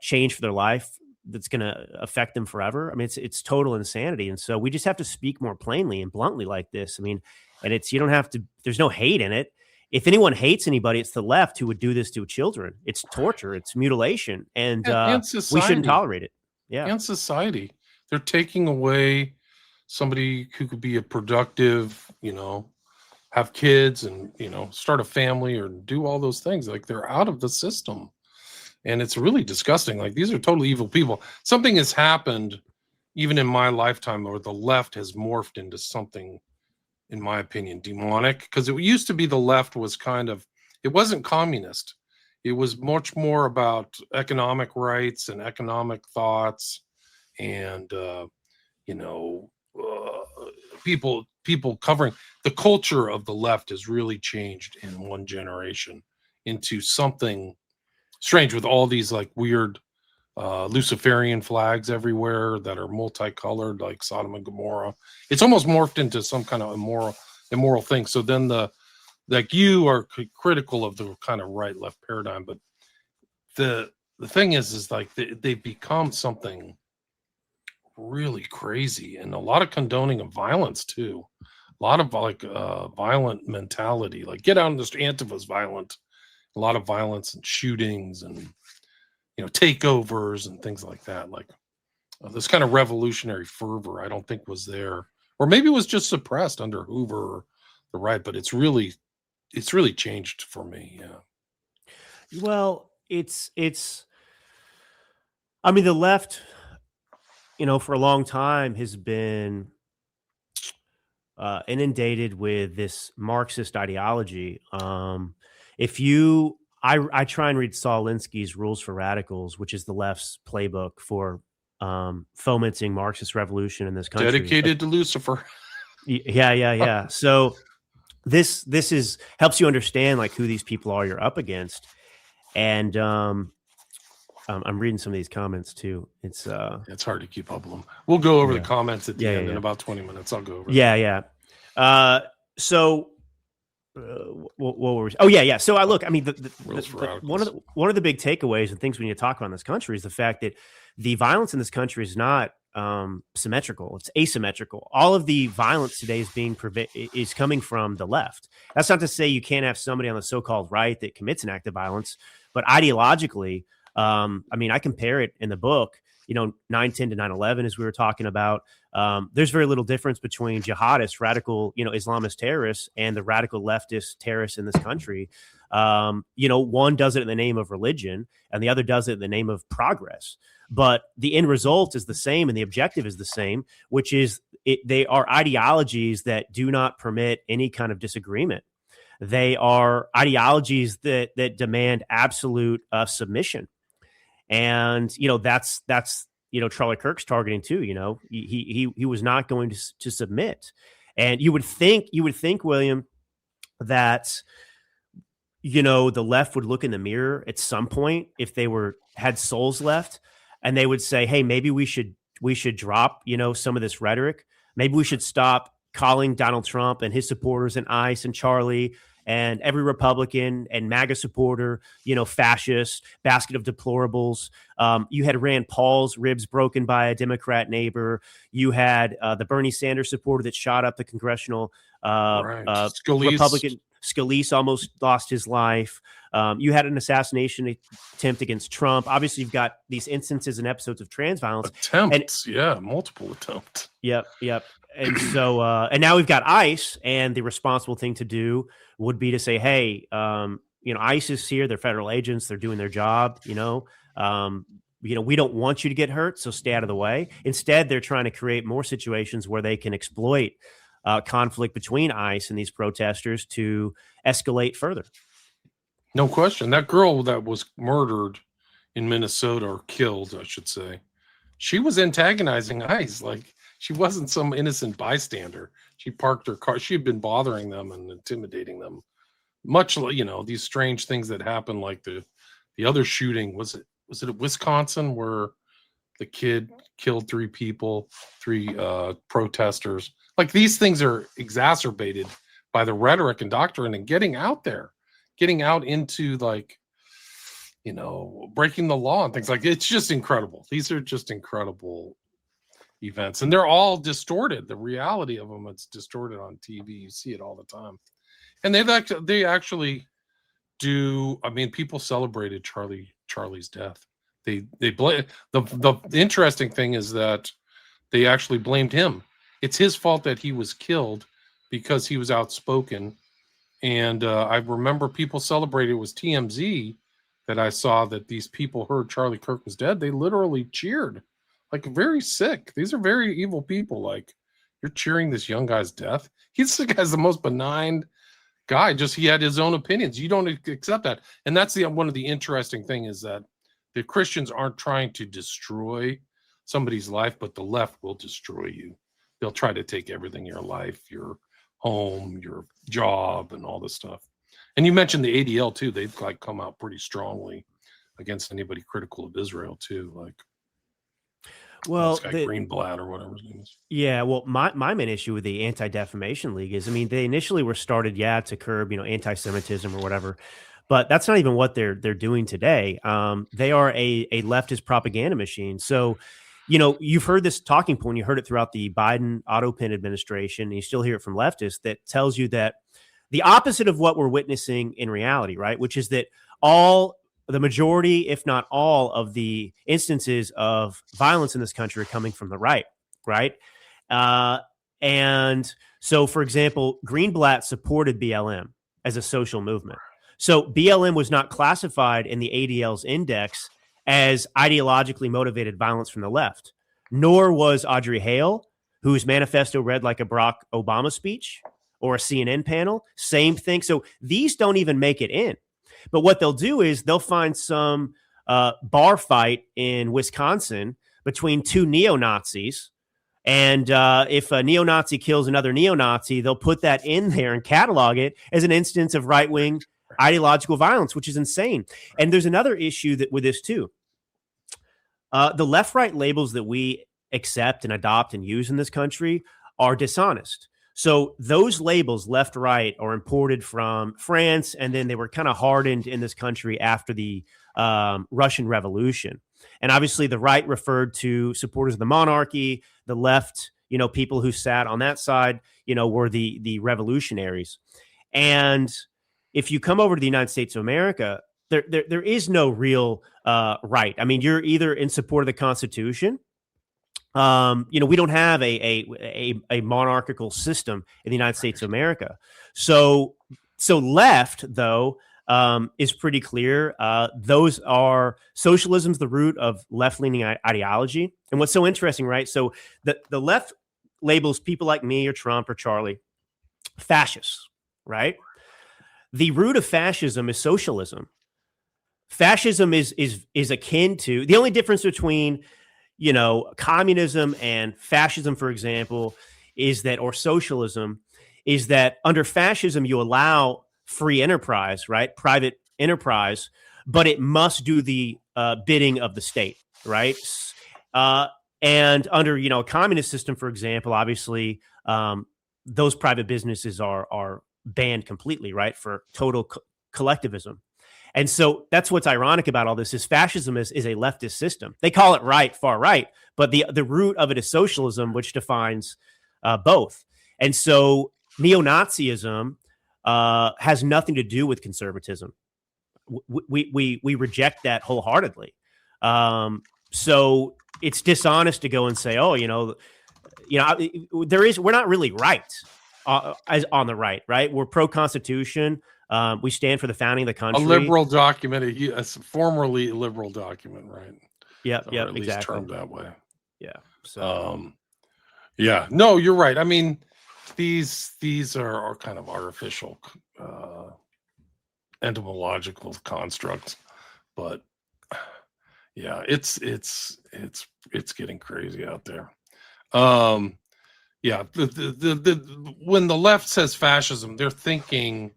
change for their life that's going to affect them forever. I mean, it's total insanity. And so we just have to speak more plainly and bluntly like this. I mean, and you don't have to, there's no hate in it. If anyone hates anybody, it's the left who would do this to children. It's torture, it's mutilation, and we shouldn't tolerate it. Yeah.
And society, they're taking away somebody who could be a productive, have kids and, start a family or do all those things. Like, they're out of the system. And it's really disgusting. Like, these are totally evil people. Something has happened even in my lifetime where the left has morphed into something, in my opinion, demonic. Because it used to be the left was it wasn't communist. It was much more about economic rights and economic thoughts and, people covering the culture of the left has really changed in one generation into something strange with all these like weird Luciferian flags everywhere that are multicolored, like Sodom and Gomorrah. It's almost morphed into some kind of immoral thing. So then like you are critical of the kind of right left paradigm, but the thing is like they've become something really crazy, and a lot of condoning of violence too. A lot of like violent mentality, like get out in the street. Antifa's violent, a lot of violence and shootings and takeovers and things like that. Like this kind of revolutionary fervor, I don't think was there, or maybe it was just suppressed under Hoover or the right. But it's really changed for me. Yeah.
Well, I mean, the left, for a long time has been inundated with this Marxist ideology. I try and read Saul Alinsky's Rules for Radicals, which is the left's playbook for fomenting Marxist revolution in this country.
Dedicated to Lucifer.
Yeah. So this helps you understand like who these people are you're up against. And I'm reading some of these comments too. It's
hard to keep up with them. We'll go over the comments at the end in about 20 minutes. I'll go over.
Yeah. So what were we? Oh yeah. So I mean, one of the big takeaways and things we need to talk about in this country is the fact that the violence in this country is not symmetrical; it's asymmetrical. All of the violence today is coming from the left. That's not to say you can't have somebody on the so-called right that commits an act of violence, but ideologically, I mean, I compare it in the book. 9/10 to 9/11, as we were talking about. There's very little difference between jihadists, radical, Islamist terrorists, and the radical leftist terrorists in this country. One does it in the name of religion, and the other does it in the name of progress. But the end result is the same, and the objective is the same, which is they are ideologies that do not permit any kind of disagreement. They are ideologies that demand absolute submission. And that's Charlie Kirk's targeting too. He was not going to submit. And you would think, William, that the left would look in the mirror at some point if they had souls left, and they would say, hey, maybe we should drop some of this rhetoric. Maybe we should stop calling Donald Trump and his supporters and ICE and Charlie and every Republican and MAGA supporter, fascist, basket of deplorables. You had Rand Paul's ribs broken by a Democrat neighbor. You had the Bernie Sanders supporter that shot up the congressional Republican. Scalise almost lost his life. You had an assassination attempt against Trump. Obviously, you've got these instances and episodes of trans violence.
Multiple attempts.
Yep. And so, and now we've got ICE, and the responsible thing to do would be to say, hey, ICE is here. They're federal agents. They're doing their job. We don't want you to get hurt, so stay out of the way. Instead, they're trying to create more situations where they can exploit conflict between ICE and these protesters to escalate further.
No question. That girl that was murdered in Minnesota, or killed, I should say, she was antagonizing ICE. Like, she wasn't some innocent bystander. She parked her car. She had been bothering them and intimidating them. Much like, these strange things that happen, like the other shooting. Was it Wisconsin, where the kid killed three protesters? Like, these things are exacerbated by the rhetoric and doctrine and getting out into like, breaking the law and things like it's just incredible. These are just incredible events, and they're all distorted. The reality of them, it's distorted on TV. You see it all the time, and they actually do. I mean, people celebrated Charlie's death. They blame the interesting thing is that they actually blamed him. It's his fault that he was killed because he was outspoken. And I remember people celebrated. It was TMZ that I saw that these people heard Charlie Kirk was dead. They literally cheered. Like, very sick. These are very evil people. Like, you're cheering this young guy's death. This guy's the most benign guy. Just, he had his own opinions. You don't accept that. And that's one of the interesting thing is that the Christians aren't trying to destroy somebody's life, but the left will destroy you. they'll try to take everything in your life, your home, your job, and all this stuff. And you mentioned the ADL too. They've like come out pretty strongly against anybody critical of Israel too. Like,
Well,
this guy Greenblatt or whatever his name is.
yeah, well, my main issue with the Anti-Defamation League is, I mean, they initially were started, to curb, anti-Semitism or whatever, but that's not even what they're doing today. They are a leftist propaganda machine. So, you've heard this talking point. You heard it throughout the Biden Autopin administration, and you still hear it from leftists that tells you that the opposite of what we're witnessing in reality, right? Which is that the majority, if not all, of the instances of violence in this country are coming from the right, right? And so, for example, Greenblatt supported BLM as a social movement. So BLM was not classified in the ADL's index as ideologically motivated violence from the left, nor was Audrey Hale, whose manifesto read like a Barack Obama speech or a CNN panel. Same thing. So these don't even make it in. But what they'll do is they'll find some bar fight in Wisconsin between two neo-Nazis. And if a neo-Nazi kills another neo-Nazi, they'll put that in there and catalog it as an instance of right-wing ideological violence, which is insane. And there's another issue with this too. The left-right labels that we accept and adopt and use in this country are dishonest. So those labels, left, right, are imported from France, and then they were kind of hardened in this country after the Russian Revolution. And obviously the right referred to supporters of the monarchy. The left, people who sat on that side, were the revolutionaries. And if you come over to the United States of America, there is no real right. I mean, you're either in support of the Constitution. We don't have a monarchical system in the United States of America. So left, though, is pretty clear. Those are socialism's the root of left-leaning ideology. And what's so interesting, right? So the left labels people like me or Trump or Charlie fascists, right? The root of fascism is socialism. Fascism is akin to the only difference between communism and fascism, for example, is that, or socialism, is that under fascism, you allow free enterprise, right? Private enterprise, but it must do the bidding of the state, right? And under, a communist system, for example, obviously, those private businesses are banned completely, right? For total collectivism. And so that's what's ironic about all this is fascism is a leftist system. They call it right, far right, but the root of it is socialism, which defines both. And so neo-Nazism has nothing to do with conservatism. We reject that wholeheartedly. So it's dishonest to go and say, we're not really right as on the right? We're pro-Constitution. We stand for the founding of the country.
A liberal document, a formerly liberal document, right?
Yep,
at least
exactly.
Termed that way.
Yeah. So,
no, you're right. I mean, these are kind of artificial entomological constructs, but yeah, it's getting crazy out there. Yeah, when the left says fascism, they're thinking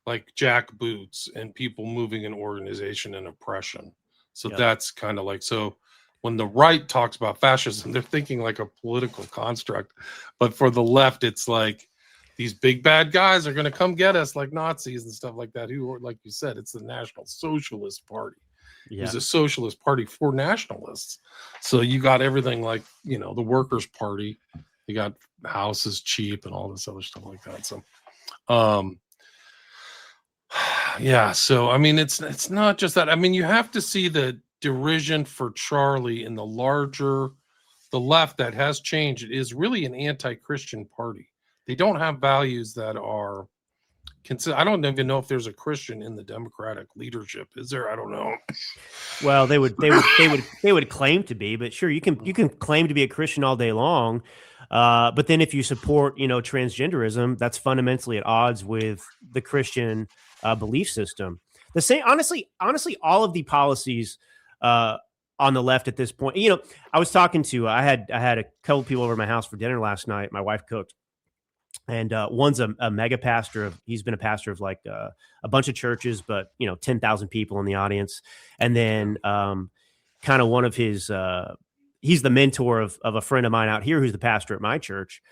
like jackboots and people moving an organization and oppression. So that's kind of like, so when the right talks about fascism, they're thinking like a political construct. But for the left, it's like these big bad guys are going to come get us like Nazis and stuff like that. Who, like you said, it's the National Socialist Party. Yeah. It's a socialist party for nationalists. So you got everything like, the Workers' Party. You got houses cheap and all this other stuff like that. So, yeah, so I mean, it's not just that. I mean, you have to see the derision for Charlie in the left that has changed. It is really an anti-Christian party. They don't have values that are I don't even know if there's a Christian in the Democratic leadership. Is there? I don't know.
Well, they would claim to be, but sure, you can claim to be a Christian all day long. But then if you support, transgenderism, that's fundamentally at odds with the Christian belief system. The same, honestly, all of the policies on the left at this point. I was talking to I had a couple people over at my house for dinner last night. My wife cooked, and one's a mega pastor of. He's been a pastor of like a bunch of churches, but 10,000 people in the audience, and then kind of one of his. He's the mentor of a friend of mine out here who's the pastor at my church,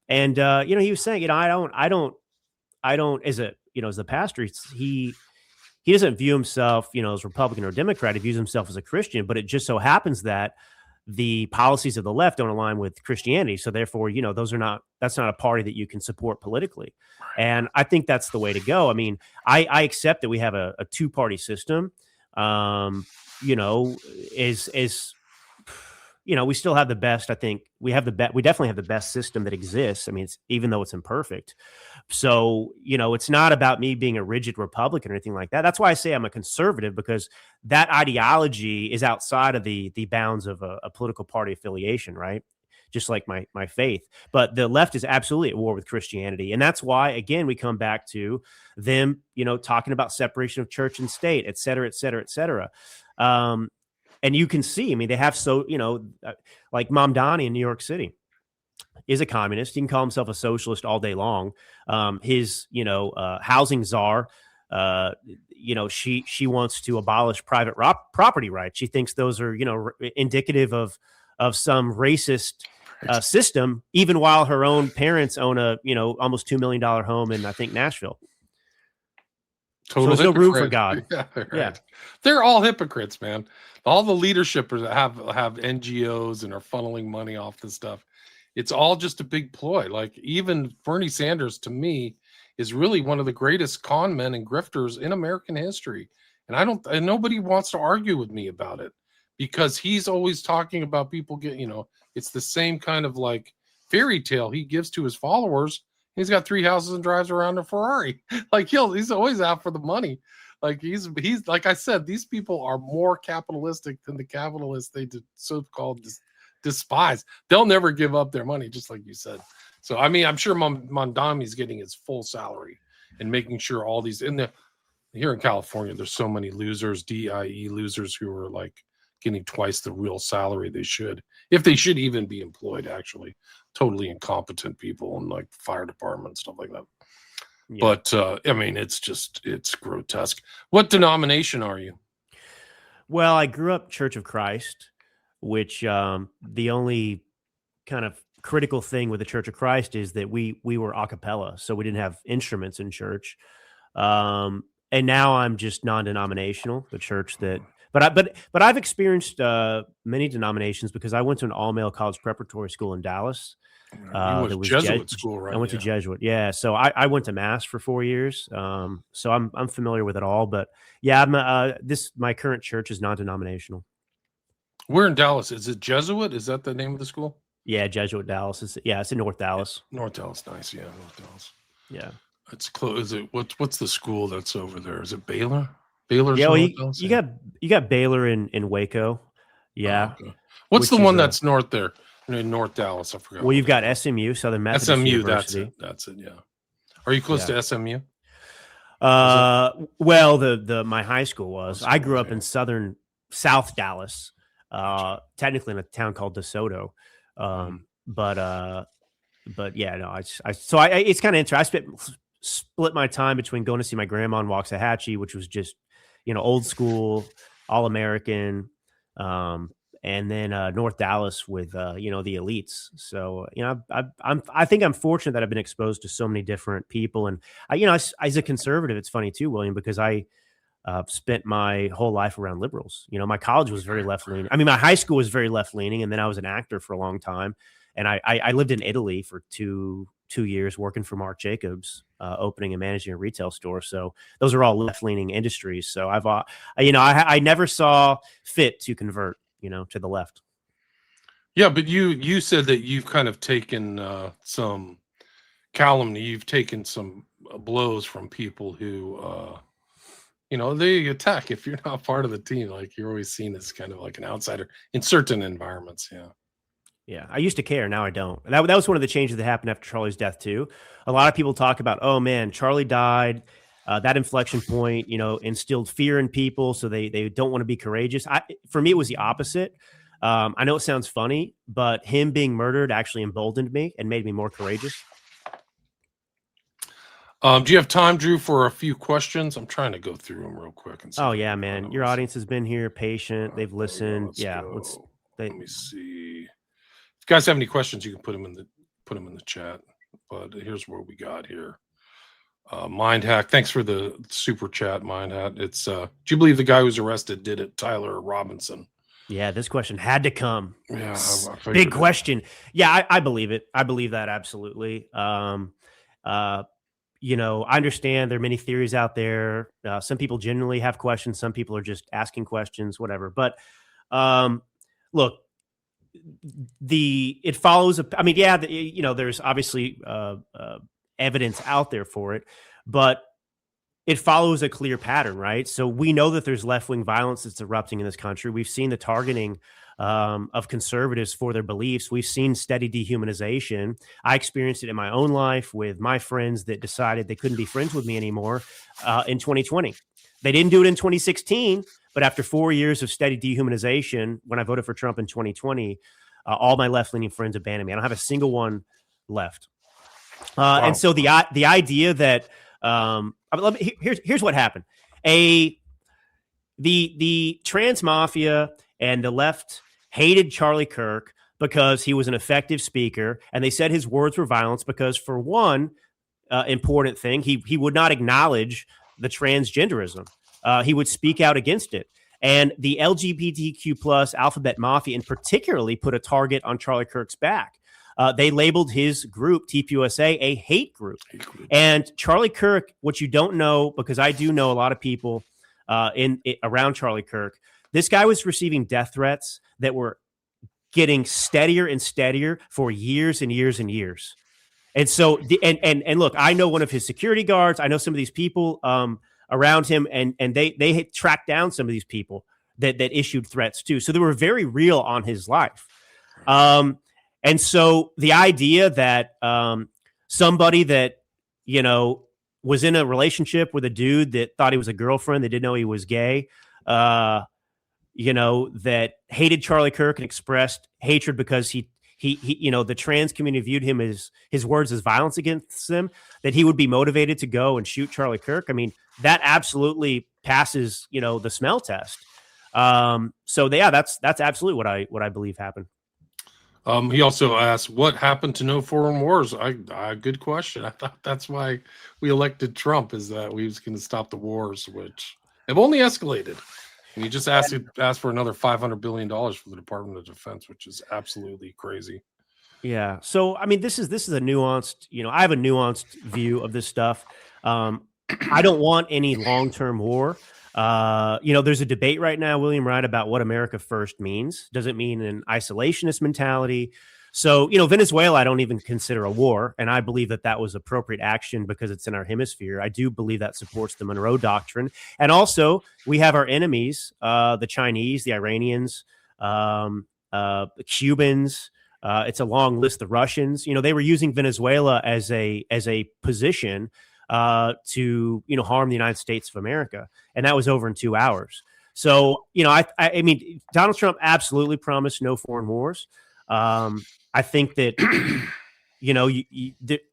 and he was saying, I don't as the pastor, he doesn't view himself, as Republican or Democrat. He views himself as a Christian, but it just so happens that the policies of the left don't align with Christianity. So therefore, that's not a party that you can support politically. And I think that's the way to go. I mean, I accept that we have a two-party system. We still have the best. I think we definitely have the best system that exists. I mean, even though it's imperfect. So, it's not about me being a rigid Republican or anything like that. That's why I say I'm a conservative, because that ideology is outside of the bounds of a political party affiliation, right? Just like my faith. But the left is absolutely at war with Christianity. And that's why, again, we come back to them, talking about separation of church and state, et cetera, et cetera, et cetera. And you can see, I mean, they have like Mamdani in New York City is a communist. He can call himself a socialist all day long. His housing czar, she wants to abolish private property rights. She thinks those are, indicative of some racist system, even while her own parents own a, almost $2 million home in, I think, Nashville.
Total
so there's no room for God.
Yeah, right. Yeah, they're all hypocrites, man. All the leadership have NGOs and are funneling money off this stuff. It's all just a big ploy. Like, even Bernie Sanders, to me, is really one of the greatest con men and grifters in American history. And nobody wants to argue with me about it, because he's always talking about people it's the same kind of like fairy tale he gives to his followers. He's got 3 houses and drives around a Ferrari. Like, he's always out for the money. Like, he's like I said, these people are more capitalistic than the capitalists they so-called despise. They'll never give up their money, just like you said. So, I mean, I'm sure Mondami's getting his full salary and making sure all these here in California, there's so many losers, DIE losers, who are like getting twice the real salary they should, if they should even be employed, actually. Totally incompetent people in like fire department, stuff like that. Yeah. But I mean, it's grotesque. What denomination are you?
Well, I grew up Church of Christ, which the only kind of critical thing with the Church of Christ is that we were a cappella, so we didn't have instruments in church. And now I'm just non-denominational, the church that. But I've experienced many denominations, because I went to an all-male college preparatory school in Dallas.
It was Jesuit school, right?
I went to Jesuit, yeah. So I went to Mass for 4 years, so I'm familiar with it all. But yeah, my current church is non-denominational.
Where in Dallas? Is it Jesuit? Is that the name of the school?
Yeah, Jesuit Dallas. It's in North Dallas.
Yeah, North Dallas, nice. Yeah, North Dallas.
Yeah,
it's close. Is it what's the school that's over there? Is it Baylor? Baylor's
yeah, well, you got Baylor in Waco. Yeah.
Oh, okay. What's the one that's north there? In North Dallas, I forgot.
Well, you've got SMU, Southern Methodist University.
That's it. Yeah. Are you close to SMU?
Well, my high school was. I grew up in South Dallas, technically in a town called DeSoto. But yeah, no, it's kind of interesting. I split my time between going to see my grandma in Waxahachie, which was just, old school, all American, and then North Dallas with the elites. So I think I'm fortunate that I've been exposed to so many different people, and as a conservative, it's funny too, William, because I spent my whole life around liberals. My college was very left leaning. I mean, my high school was very left leaning, and then I was an actor for a long time, and I lived in Italy for two years working for Marc Jacobs, opening and managing a retail store. So those are all left-leaning industries. So I never saw fit to convert, to the left.
Yeah, but you said that you've kind of taken some calumny. You've taken some blows from people who, they attack if you're not part of the team. Like, you're always seen as kind of like an outsider in certain environments. Yeah.
Yeah, I used to care. Now I don't. That was one of the changes that happened after Charlie's death too. A lot of people talk about, oh man, Charlie died. That inflection point, instilled fear in people, so they don't want to be courageous. For me, it was the opposite. I know it sounds funny, but him being murdered actually emboldened me and made me more courageous.
Do you have time, Drew, for a few questions? I'm ting to go through them real quick. And
oh yeah, man, your audience has been here, patient. They've listened.
Let me see. If you guys have any questions, you can put them in the chat. But here's what we got here. Mind Hack, thanks for the super chat, Mind Hack. It's do you believe the guy who's arrested did it, Tyler Robinson?
Yeah, this question had to come.
Yeah,
big question. Yeah, I believe it. I believe that absolutely. I understand there are many theories out there. Some people genuinely have questions. Some people are just asking questions, whatever. But look, it follows. There's obviously evidence out there for it, but it follows a clear pattern, right? So we know that there's left-wing violence that's erupting in this country. We've seen the targeting of conservatives for their beliefs. We've seen steady dehumanization. I experienced it in my own life with my friends that decided they couldn't be friends with me anymore in 2020. They didn't do it in 2016, but after 4 years of steady dehumanization, when I voted for Trump in 2020, all my left-leaning friends abandoned me. I don't have a single one left. Wow. And so the idea that here's what happened. The trans mafia and the left hated Charlie Kirk because he was an effective speaker, and they said his words were violence because, for one important thing, he would not acknowledge the transgenderism. He would speak out against it. And the LGBTQ plus alphabet mafia in particularly put a target on Charlie Kirk's back. They labeled his group, TPUSA, a hate group. And Charlie Kirk, what you don't know, because I do know a lot of people around Charlie Kirk, this guy was receiving death threats that were getting steadier and steadier for years and years and years. And so, and look, I know one of his security guards. I know some of these people around him, and they had tracked down some of these people that issued threats too. So they were very real on his life. And so the idea that somebody that, was in a relationship with a dude that thought he was a girlfriend, that didn't know he was gay, that hated Charlie Kirk and expressed hatred because he the trans community viewed him as his words as violence against them, that he would be motivated to go and shoot Charlie Kirk. I mean, that absolutely passes, the smell test. So yeah, that's absolutely what I believe happened.
He also asked, what happened to no foreign wars? Good question. I thought that's why we elected Trump, is that we was going to stop the wars, which have only escalated. And he just asked for another $500 billion for the Department of Defense, which is absolutely crazy.
Yeah. So, I mean, this is a nuanced, I have a nuanced view of this stuff. I don't want any long-term war. There's a debate right now, William, right, about what America first means. Does it mean an isolationist mentality? So, Venezuela, I don't even consider a war. And I believe that was appropriate action because it's in our hemisphere. I do believe that supports the Monroe Doctrine. And also, we have our enemies, the Chinese, the Iranians, the Cubans. It's a long list. The Russians, they were using Venezuela as a position to harm the United States of America, and that was over in 2 hours. So I mean, Donald Trump absolutely promised no foreign wars. I think that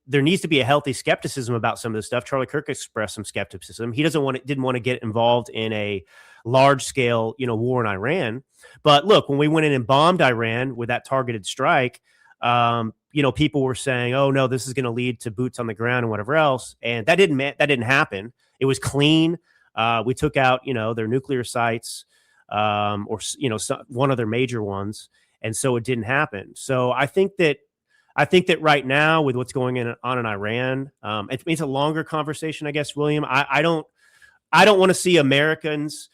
there needs to be a healthy skepticism about some of this stuff. Charlie Kirk expressed some skepticism. He didn't want to get involved in a large scale war in Iran. But look, when we went in and bombed Iran with that targeted strike, people were saying, "Oh no, this is going to lead to boots on the ground and whatever else," and that didn't happen. It was clean. We took out, their nuclear sites, or one of their major ones, and so it didn't happen. So I think that right now, with what's going on in Iran, it's a longer conversation, I guess, William. I don't want to see Americans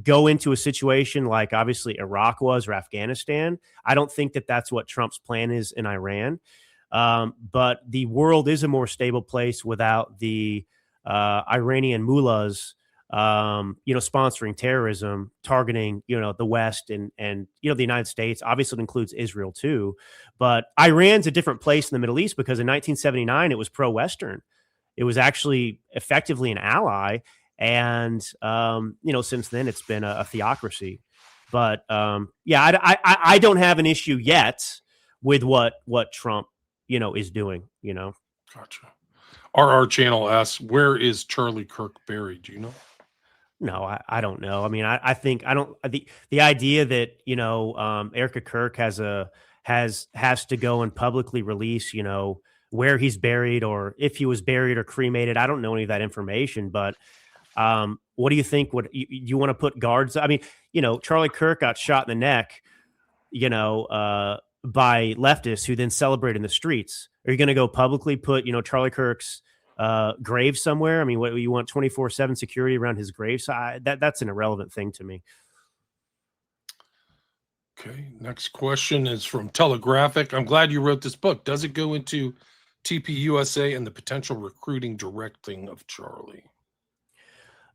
go into a situation like obviously Iraq was, or Afghanistan. I don't think that's what Trump's plan is in Iran. But the world is a more stable place without the Iranian mullahs, sponsoring terrorism, targeting, the West and the United States. Obviously, it includes Israel too. But Iran's a different place in the Middle East because in 1979, it was pro-Western. It was actually effectively an ally. And, since then it's been a theocracy. But I don't have an issue yet with what Trump, is doing,
Gotcha. RR Channel asks, where is Charlie Kirk buried? Do you know?
No, I don't know. I mean, I think I don't the idea that Erica Kirk has to go and publicly release where he's buried or if he was buried or cremated. I don't know any of that information, but what do you think? What you want to put guards? I mean, Charlie Kirk got shot in the neck, by leftists who then celebrate in the streets. Are you going to go publicly put Charlie Kirk's grave somewhere? I mean, what you want 24/7 security around his grave? So that's an irrelevant thing to me.
Okay. Next question is from Telegraphic. I'm glad you wrote this book. Does it go into TPUSA and the potential recruiting directing of Charlie?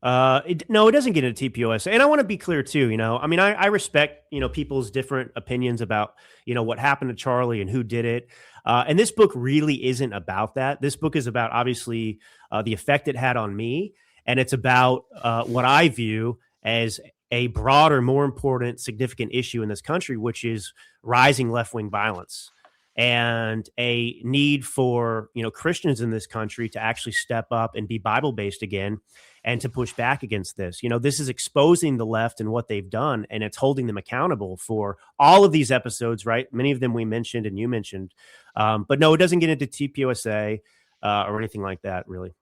No, it doesn't get into TPUSA. And I want to be clear too, I mean, I respect, people's different opinions about, what happened to Charlie and who did it. And this book really isn't about that. This book is about obviously the effect it had on me. And it's about what I view as a broader, more important, significant issue in this country, which is rising left-wing violence and a need for, Christians in this country to actually step up and be Bible-based again and to push back against this. This is exposing the left and what they've done, and it's holding them accountable for all of these episodes, right? Many of them we mentioned and you mentioned. But no, it doesn't get into TPUSA or anything like that, really.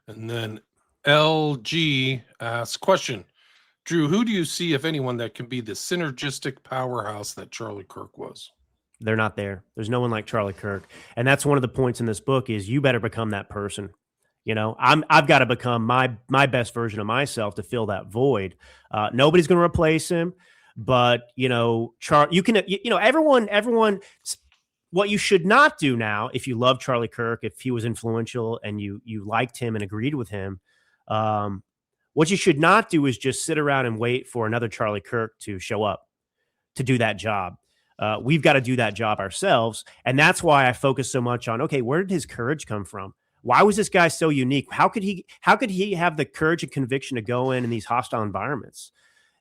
And then LG asks, question, Drew, who do you see, if anyone, that can be the synergistic powerhouse that Charlie Kirk was?
They're not there. There's no one like Charlie Kirk. And that's one of the points in this book is you better become that person. I've got to become my best version of myself to fill that void. Nobody's going to replace him, but you can, everyone, what you should not do now, if you love Charlie Kirk, if he was influential and you liked him and agreed with him, what you should not do is just sit around and wait for another Charlie Kirk to show up to do that job. We've got to do that job ourselves. And that's why I focus so much on, okay, where did his courage come from? Why was this guy so unique? How could he have the courage and conviction to go in these hostile environments?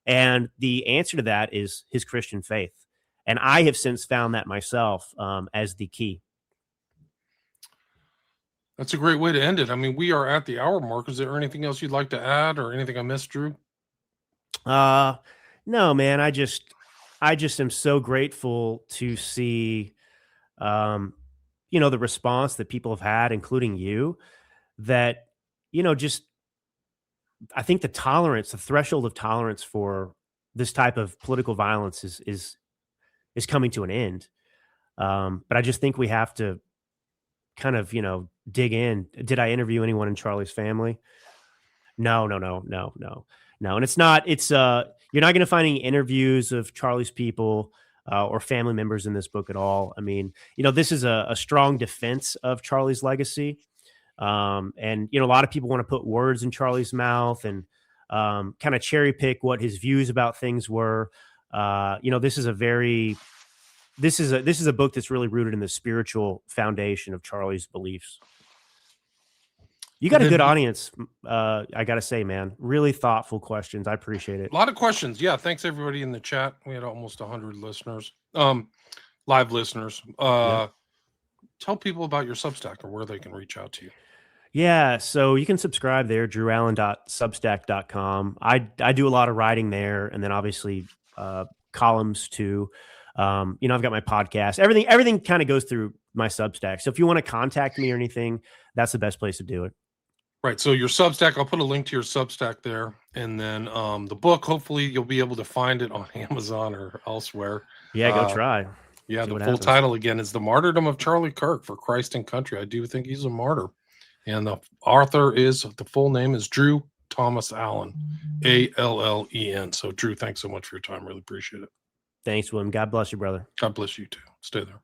And the answer to that is his Christian faith. And I have since found that myself as the key.
That's a great way to end it. I mean, we are at the hour mark. Is there anything else you'd like to add or anything I missed, Drew?
No, man. I just am so grateful to see, the response that people have had, including you, that, I think the threshold of tolerance for this type of political violence is coming to an end. But I just think we have to kind of, dig in. Did I interview anyone in Charlie's family? No. And it's you're not going to find any interviews of Charlie's people or family members in this book at all. I mean, this is a strong defense of Charlie's legacy. And, a lot of people want to put words in Charlie's mouth and kind of cherry pick what his views about things were. This is a book that's really rooted in the spiritual foundation of Charlie's beliefs. You got a good audience. I got to say, man, really thoughtful questions. I appreciate it.
A lot of questions. Yeah. Thanks everybody in the chat. We had almost 100 listeners, live listeners. Yeah. Tell people about your Substack or where they can reach out to you.
Yeah. So you can subscribe there, drewallen.substack.com. I do a lot of writing there, and then obviously columns too. I've got my podcast. Everything kind of goes through my Substack. So if you want to contact me or anything, that's the best place to do it.
Right. So your Substack, I'll put a link to your Substack there. And then the book, hopefully you'll be able to find it on Amazon or elsewhere.
Yeah, go try.
Yeah, the full title again is The Martyrdom of Charlie Kirk for Christ and Country. I do think he's a martyr. And the full name is Drew Thomas Allen, Allen. So Drew, thanks so much for your time. Really appreciate it.
Thanks, William. God bless you, brother.
God bless you too. Stay there.